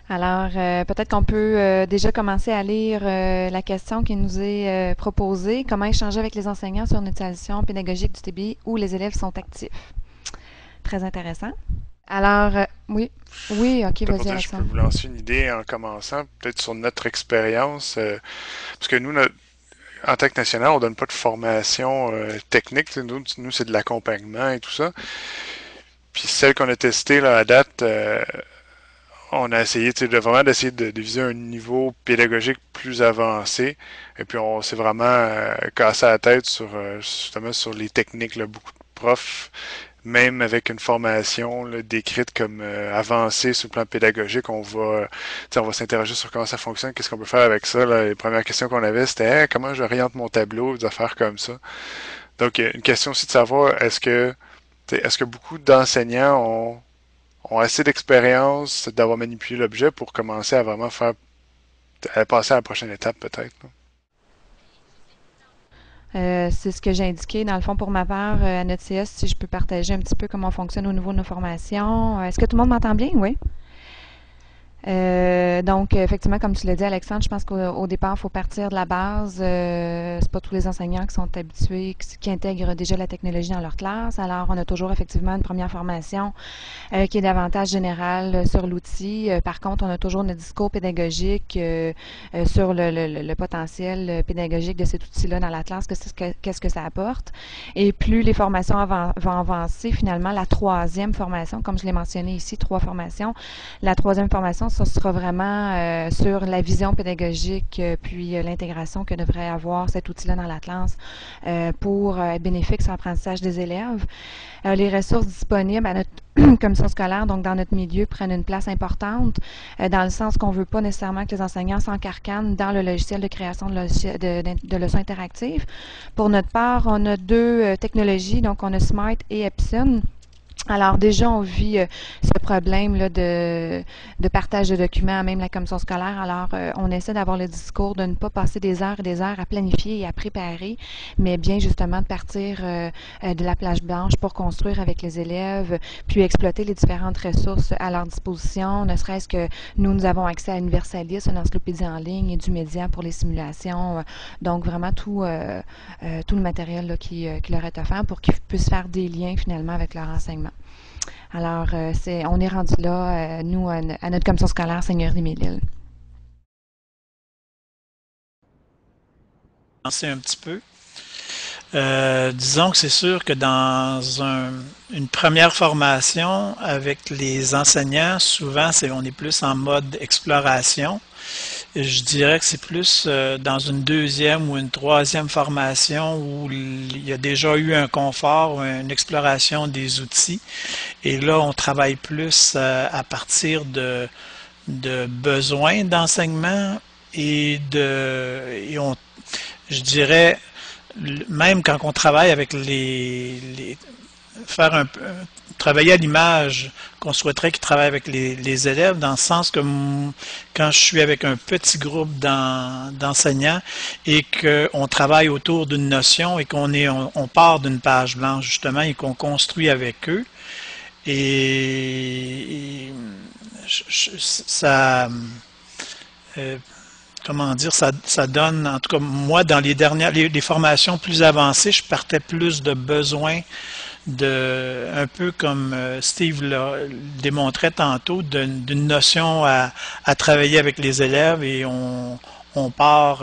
Alors, peut-être qu'on peut déjà commencer à lire la question qui nous est proposée. Comment échanger avec les enseignants sur une utilisation pédagogique du TBI où les élèves sont actifs? Très intéressant. Alors, oui. Oui, ok, Peut-être pour vas-y, dire, je peux Alexandre. vous lancer une idée en commençant, peut-être sur notre expérience, parce que nous, en tant que national, on donne pas de formation technique. Nous, c'est de l'accompagnement et tout ça. Puis celle qu'on a testée là, à date, on a essayé de vraiment d'essayer de viser un niveau pédagogique plus avancé. Et puis on s'est vraiment cassé la tête sur justement sur les techniques. Là, beaucoup de profs, même avec une formation là, décrite comme avancée sur le plan pédagogique, on va s'interroger sur comment ça fonctionne, qu'est-ce qu'on peut faire avec ça. Là. Les premières questions qu'on avait, c'était hey, comment j'oriente mon tableau, des affaires comme ça. Donc, une question aussi de savoir est-ce que beaucoup d'enseignants ont assez d'expérience d'avoir manipulé l'objet pour commencer à vraiment à passer à la prochaine étape peut-être. Là. C'est ce que j'ai indiqué, dans le fond, pour ma part, à notre CS, si je peux partager un petit peu comment on fonctionne au niveau de nos formations. Est-ce que tout le monde m'entend bien? Oui. Donc, effectivement, comme tu l'as dit, Alexandre, je pense qu'au départ, il faut partir de la base. C'est pas tous les enseignants qui sont habitués, qui intègrent déjà la technologie dans leur classe. Alors, on a toujours effectivement une première formation qui est davantage générale sur l'outil. Par contre, on a toujours notre discours pédagogique sur le potentiel pédagogique de cet outil-là dans la classe, qu'est-ce que ça apporte. Et plus les formations vont avancer, finalement, la troisième formation, comme je l'ai mentionné ici, 3 formations, la troisième formation, ça sera vraiment sur la vision pédagogique, puis l'intégration que devrait avoir cet outil-là dans la classe pour être bénéfique sur l'apprentissage des élèves. Les ressources disponibles à notre commission scolaire, donc dans notre milieu, prennent une place importante, dans le sens qu'on ne veut pas nécessairement que les enseignants s'encarcanent dans le logiciel de création de leçons interactives. Pour notre part, on a 2 technologies, donc on a Smart et Epson. Alors déjà, on vit ce problème là de partage de documents, même la commission scolaire. Alors, on essaie d'avoir le discours de ne pas passer des heures et des heures à planifier et à préparer, mais bien justement de partir de la plage blanche pour construire avec les élèves, puis exploiter les différentes ressources à leur disposition, ne serait-ce que nous avons accès à Universalis, une encyclopédie en ligne et du média pour les simulations. Donc, vraiment tout le matériel là, qui leur est offert pour qu'ils puissent faire des liens finalement avec leur enseignement. Alors, on est rendu là, nous, à notre commission scolaire Seigneur des Mille-Îles. Avancer un petit peu. Disons que c'est sûr que une première formation avec les enseignants, souvent on est plus en mode exploration. Je dirais que c'est plus dans une deuxième ou une troisième formation où il y a déjà eu un confort, une exploration des outils. Et là, on travaille plus à partir de besoins d'enseignement et je dirais, même quand on travaille avec faire travailler à l'image qu'on souhaiterait qu'ils travaillent avec les élèves, dans le sens que quand je suis avec un petit groupe d'enseignants et qu'on travaille autour d'une notion et on part d'une page blanche justement et qu'on construit avec eux, et ça, euh, comment dire, ça donne, en tout cas moi dans les formations plus avancées, je partais plus de besoins un peu comme Steve l'a démontré tantôt, d'une notion à travailler avec les élèves et on part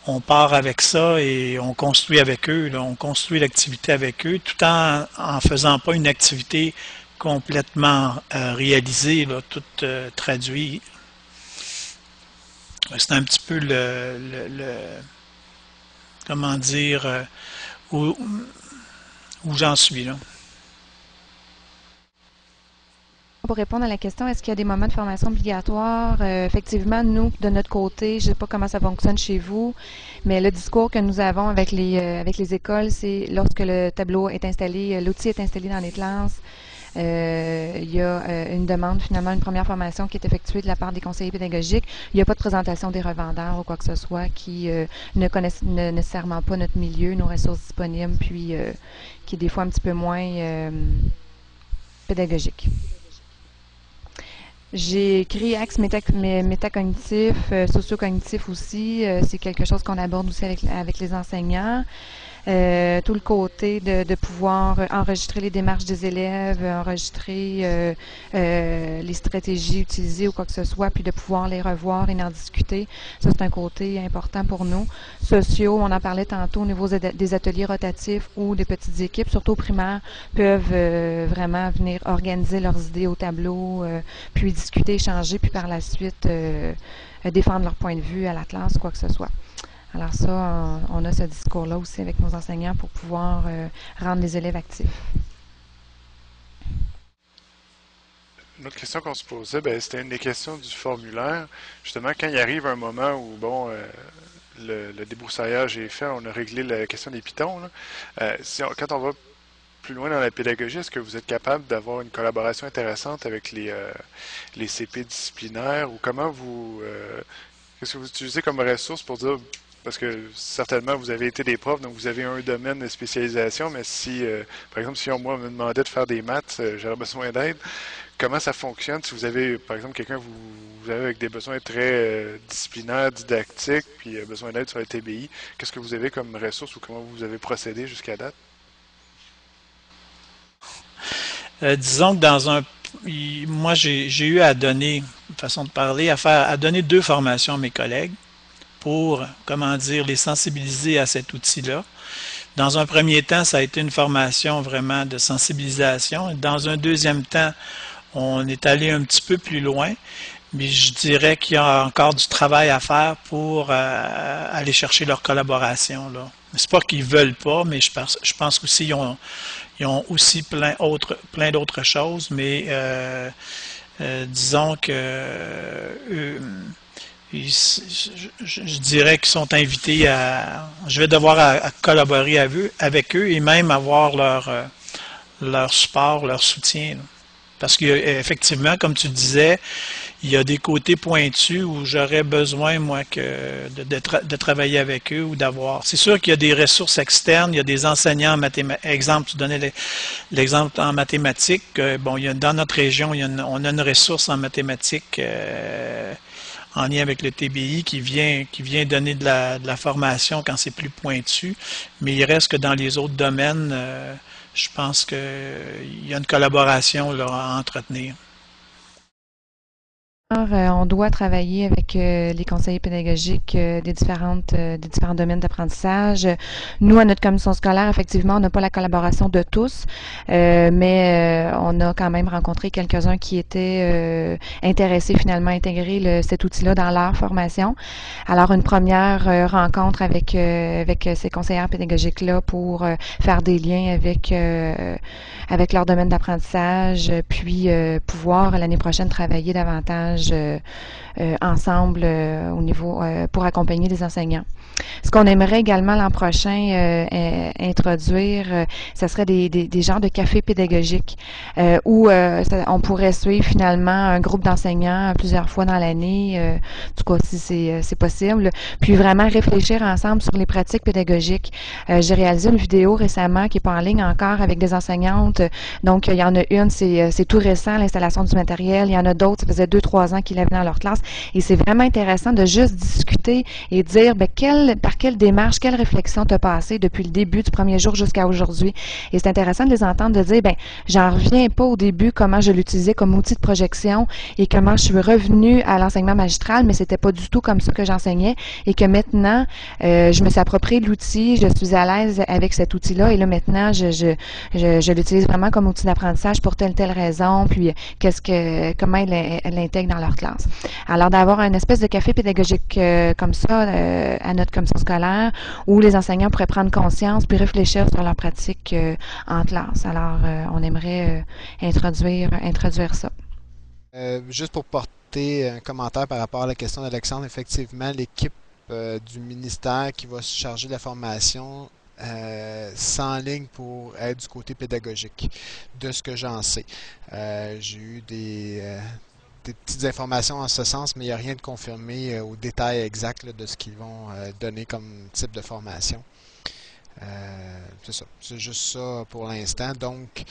on part avec ça et on construit avec eux, là, on construit l'activité avec eux, tout en faisant pas une activité complètement réalisée, là, toute traduite. C'est un petit peu comment dire, où, où j'en suis là. Pour répondre à la question, est-ce qu'il y a des moments de formation obligatoires? Effectivement, nous, de notre côté, je ne sais pas comment ça fonctionne chez vous, mais le discours que nous avons avec les écoles, c'est lorsque le tableau est installé, l'outil est installé dans les classes, il y a une demande, finalement, une première formation qui est effectuée de la part des conseillers pédagogiques. Il n'y a pas de présentation des revendeurs ou quoi que ce soit qui ne connaissent nécessairement pas notre milieu, nos ressources disponibles, puis qui est des fois un petit peu moins pédagogique. J'ai écrit axe métacognitif, socio-cognitif aussi. C'est quelque chose qu'on aborde aussi avec les enseignants. Tout le côté de pouvoir enregistrer les démarches des élèves, enregistrer les stratégies utilisées ou quoi que ce soit, puis de pouvoir les revoir et en discuter. Ça, c'est un côté important pour nous. Sociaux, on en parlait tantôt au niveau des ateliers rotatifs où des petites équipes, surtout aux primaires, peuvent vraiment venir organiser leurs idées au tableau, puis discuter, échanger, puis par la suite défendre leur point de vue à la classe, quoi que ce soit. Alors ça, on a ce discours-là aussi avec nos enseignants pour pouvoir rendre les élèves actifs. Une autre question qu'on se posait, ben, c'était une des questions du formulaire. Justement, quand il arrive un moment où, bon, le débroussaillage est fait, on a réglé la question des pitons, là. Quand on va plus loin dans la pédagogie, est-ce que vous êtes capable d'avoir une collaboration intéressante avec les CP disciplinaires ou comment qu'est-ce que vous utilisez comme ressource pour dire, parce que certainement vous avez été des profs, donc vous avez un domaine de spécialisation, mais si, par exemple, si moi on me demandait de faire des maths, j'aurais besoin d'aide. Comment ça fonctionne si vous avez, par exemple, quelqu'un vous avez avec des besoins très disciplinaires, didactiques, puis besoin d'aide sur la TBI, qu'est-ce que vous avez comme ressource ou comment vous avez procédé jusqu'à date? Disons que moi j'ai eu à donner, façon de parler, à donner 2 formations à mes collègues pour, comment dire, les sensibiliser à cet outil-là. Dans un premier temps, ça a été une formation vraiment de sensibilisation. Dans un deuxième temps, on est allé un petit peu plus loin, mais je dirais qu'il y a encore du travail à faire pour aller chercher leur collaboration, là. C'est pas qu'ils veulent pas, mais je pense aussi ils ont aussi plein d'autres choses, mais disons que je dirais qu'ils sont invités je vais devoir à collaborer avec eux et même avoir leur support, leur soutien, là. Parce qu'effectivement, comme tu disais, il y a des côtés pointus où j'aurais besoin, moi, de travailler avec eux ou d'avoir. C'est sûr qu'il y a des ressources externes, il y a des enseignants en mathématiques. Exemple, tu donnais l'exemple en mathématiques. Bon, dans notre région, on a une ressource en mathématiques en lien avec le TBI qui vient donner de la formation quand c'est plus pointu. Mais il reste que dans les autres domaines, je pense qu'il y a une collaboration là, à entretenir. On doit travailler avec les conseillers pédagogiques des différents domaines d'apprentissage. Nous, à notre commission scolaire, effectivement, on n'a pas la collaboration de tous, mais on a quand même rencontré quelques-uns qui étaient intéressés finalement à intégrer cet outil-là dans leur formation. Alors, une première rencontre avec ces conseillères pédagogiques-là pour faire des liens avec leur domaine d'apprentissage, puis pouvoir l'année prochaine travailler davantage ensemble au niveau pour accompagner les enseignants. Ce qu'on aimerait également l'an prochain introduire, ce serait des genres de cafés pédagogiques où on pourrait suivre finalement un groupe d'enseignants plusieurs fois dans l'année, en tout cas si c'est possible, puis vraiment réfléchir ensemble sur les pratiques pédagogiques. J'ai réalisé une vidéo récemment qui est pas en ligne encore avec des enseignantes. Donc, il y en a une, c'est tout récent, l'installation du matériel. Il y en a d'autres, ça faisait 2-3 ans qu'ils l'avaient dans leur classe. Et c'est vraiment intéressant de juste discuter et dire par quelle démarche, quelle réflexion t'as passé depuis le début du premier jour jusqu'à aujourd'hui. Et c'est intéressant de les entendre de dire, j'en reviens pas au début comment je l'utilisais comme outil de projection et comment je suis revenue à l'enseignement magistral, mais c'était pas du tout comme ça que j'enseignais et que maintenant, je me suis approprié de l'outil, je suis à l'aise avec cet outil-là et là maintenant, je l'utilise vraiment comme outil d'apprentissage pour telle raison, puis comment elle l'intègre dans leur classe. Alors d'avoir une espèce de café pédagogique comme ça à notre commission scolaire où les enseignants pourraient prendre conscience puis réfléchir sur leurs pratiques en classe. Alors on aimerait introduire ça. Juste pour porter un commentaire par rapport à la question d'Alexandre, effectivement, l'équipe du ministère qui va se charger de la formation s'enligne pour être du côté pédagogique, de ce que j'en sais. J'ai eu des petites informations en ce sens, mais il n'y a rien de confirmé au détail exact là, de ce qu'ils vont donner comme type de formation. C'est ça. C'est juste ça pour l'instant. Donc,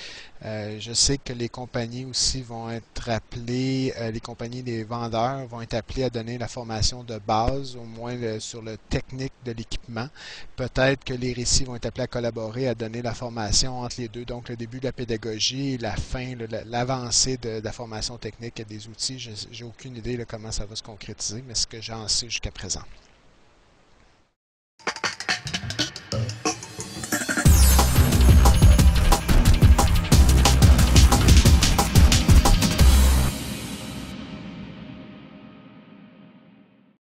je sais que les compagnies aussi vont être appelées, les compagnies, les vendeurs vont être appelés à donner la formation de base, au moins sur le technique de l'équipement. Peut-être que les récits vont être appelés à collaborer, à donner la formation entre les deux. Donc, le début de la pédagogie et la fin, l'avancée de la formation technique et des outils. J'ai aucune idée de comment ça va se concrétiser, mais ce que j'en sais jusqu'à présent.